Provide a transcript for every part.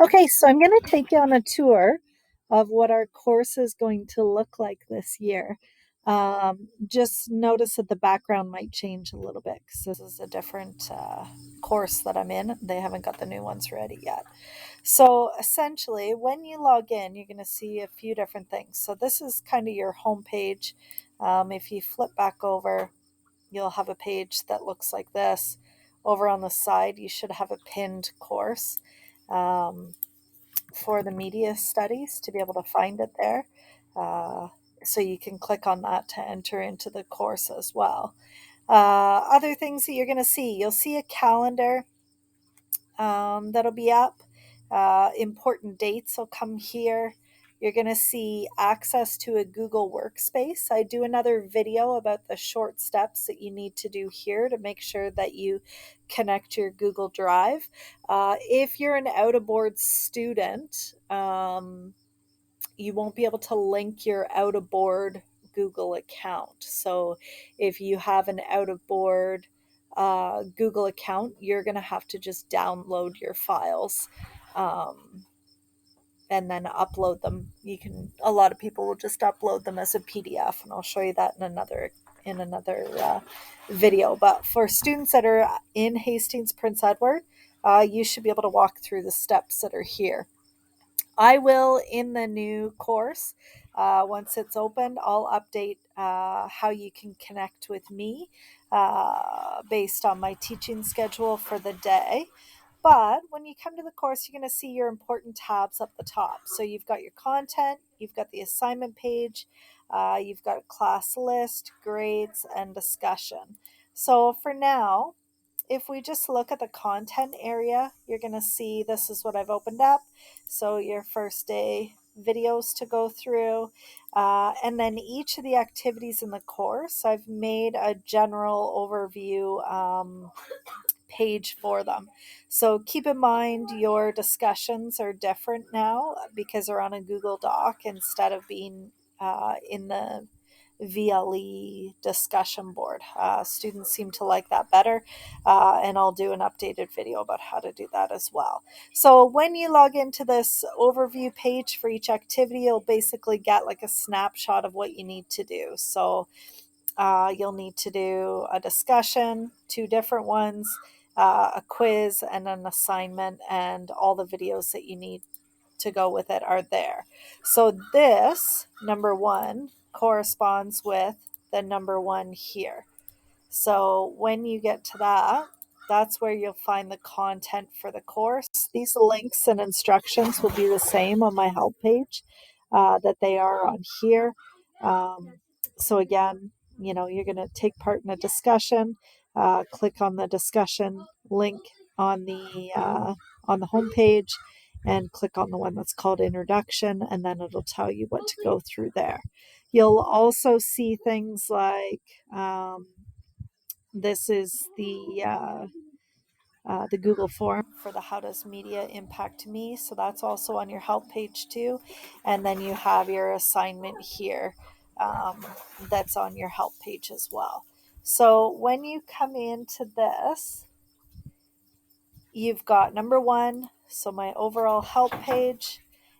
Okay, so I'm going to take you on a tour of what our course is going to look like this year. Just notice that the background might change a little bit because this is a different course that I'm in. They haven't got the new ones ready yet. So essentially, when you log in, you're going to see a few different things. So this is kind of your home page. If you flip back over, you'll have a page that looks like this. Over on the side, you should have a pinned course. Um, for the media studies to be able to find it there. Uh, so you can click on that to enter into the course as well. Other things that you're going to see, you'll see a calendar that'll be up. Important dates will come here. You're going to see access to a Google Workspace. I do another video about the short steps that you need to do here to make sure that you connect your Google Drive. If you're an out of board student, you won't be able to link your out of board Google account. So if you have an out of board Google account, you're going to have to just download your files um, and then upload them. A lot of people will just upload them as a PDF, and I'll show you that in another video. But for students that are in Hastings, Prince Edward, you should be able to walk through the steps that are here. I will in the new course. Once it's opened, I'll update how you can connect with me based on my teaching schedule for the day. But when you come to the course, you're going to see your important tabs up the top. So you've got your content, you've got the assignment page, you've got a class list, grades, and discussion. So for now, if we just look at the content area, you're going to see this is what I've opened up. So your first day videos to go through, and then each of the activities in the course, I've made a general overview page for them. So keep in mind your discussions are different now because they're on a Google Doc instead of being in the VLE discussion board. Students seem to like that better, and I'll do an updated video about how to do that as well. So when you log into this overview page for each activity, you'll basically get like a snapshot of what you need to do. So you'll need to do a discussion, two different ones, a quiz, and an assignment, and all the videos that you need to go with it are there. So this number one corresponds with the number one here. So when you get to that, that's where you'll find the content for the course. These links and instructions will be the same on my help page that they are on here. Um, so again, you're going to take part in a discussion. Click on the discussion link on the home page, and click on the one that's called Introduction, and then it'll tell you what to go through there. You'll also see things like this is the Google form for the How Does Media Impact Me? So that's also on your help page too. And then you have your assignment here that's on your help page as well. So when you come into this, you've got number one, so my overall help page,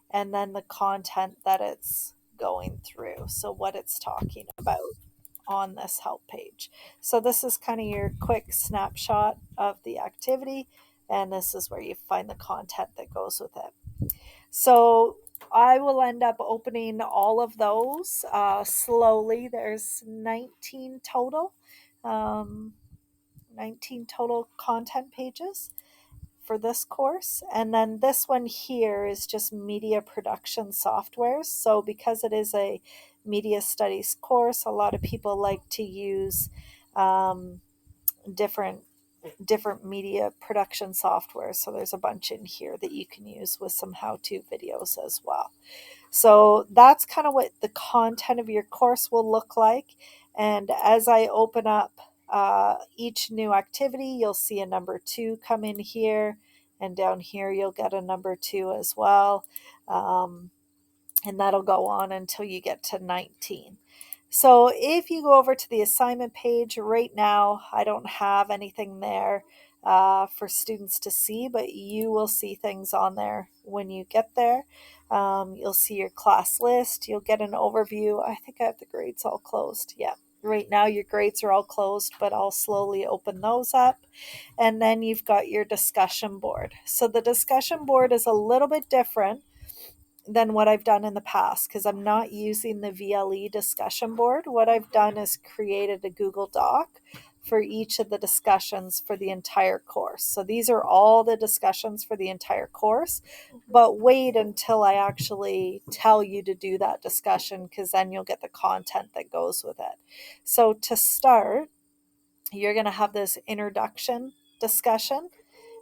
and then the content that it's going through. So what it's talking about on this help page. So this is kind of your quick snapshot of the activity, and this is where you find the content that goes with it. So I will end up opening all of those slowly. There's 19 total, um, 19 total content pages for this course. And then this one here is just media production softwares. So because it is a media studies course, a lot of people like to use um, different media production software. So there's a bunch in here that you can use with some how-to videos as well. So that's kind of what the content of your course will look like. And as I open up each new activity, you'll see a number two come in here, and down here you'll get a number two as well. And that'll go on until you get to 19. So if you go over to the assignment page right now, I don't have anything there. for students to see, but you will see things on there when you get there. You'll see your class list. You'll get an overview. I think I have the grades all closed. Yeah. Right now, your grades are all closed, but I'll slowly open those up. And then you've got your discussion board. So the discussion board is a little bit different than what I've done in the past because I'm not using the VLE discussion board. What I've done is created a Google Doc for each of the discussions for the entire course. So these are all the discussions for the entire course, but wait until I actually tell you to do that discussion because then you'll get the content that goes with it. So to start, you're going to have this introduction discussion.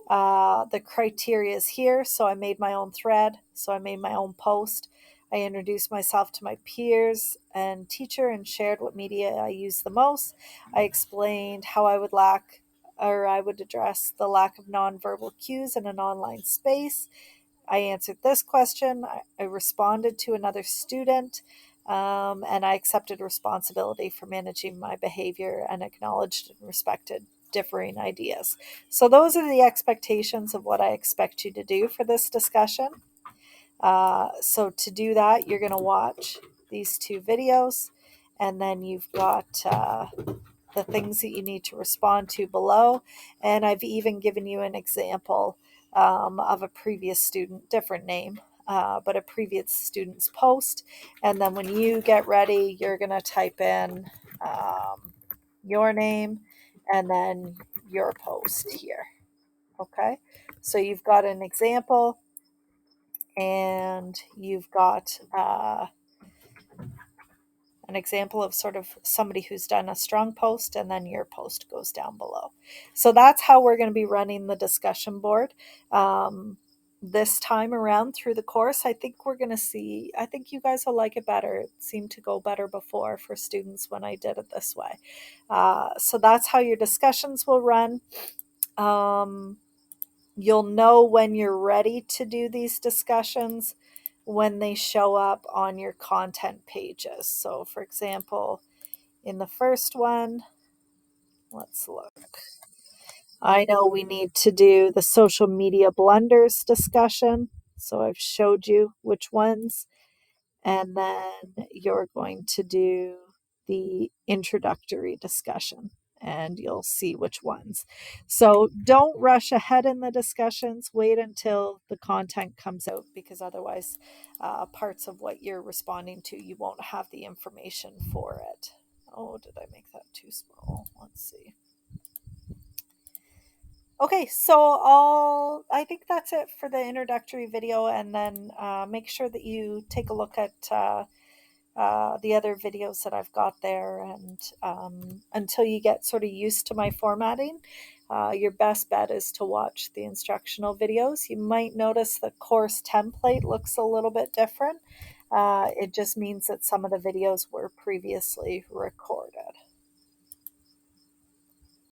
The criteria is here. So I made my own thread. So I made my own post. I introduced myself to my peers and teacher and shared what media I use the most. I explained how I would address the lack of nonverbal cues in an online space. I answered this question. I responded to another student, and I accepted responsibility for managing my behavior and acknowledged and respected differing ideas. So, those are the expectations of what I expect you to do for this discussion. So, to do that, you're going to watch these two videos, and then you've got the things that you need to respond to below. And I've even given you an example of a previous student, different name, but a previous student's post. And then when you get ready, you're going to type in your name and then your post here. Okay. So you've got an example and you've got an example of sort of somebody who's done a strong post, and then your post goes down below. So that's how we're going to be running the discussion board this time around through the course. I think I think you guys will like it better. It seemed to go better before for students when I did it this way. So that's how your discussions will run. You'll know when you're ready to do these discussions when they show up on your content pages. So, for example, in the first one, let's look. I know we need to do the social media blunders discussion. So, I've showed you which ones. And then you're going to do the introductory discussion and you'll see which ones. So don't rush ahead in the discussions. Wait until the content comes out because otherwise, parts of what you're responding to, you won't have the information for it. Oh, did I make that too small? Let's see. Okay, so I think that's it for the introductory video, and then make sure that you take a look at the other videos that I've got there. And until you get sort of used to my formatting, your best bet is to watch the instructional videos. You might notice the course template looks a little bit different. It just means that some of the videos were previously recorded.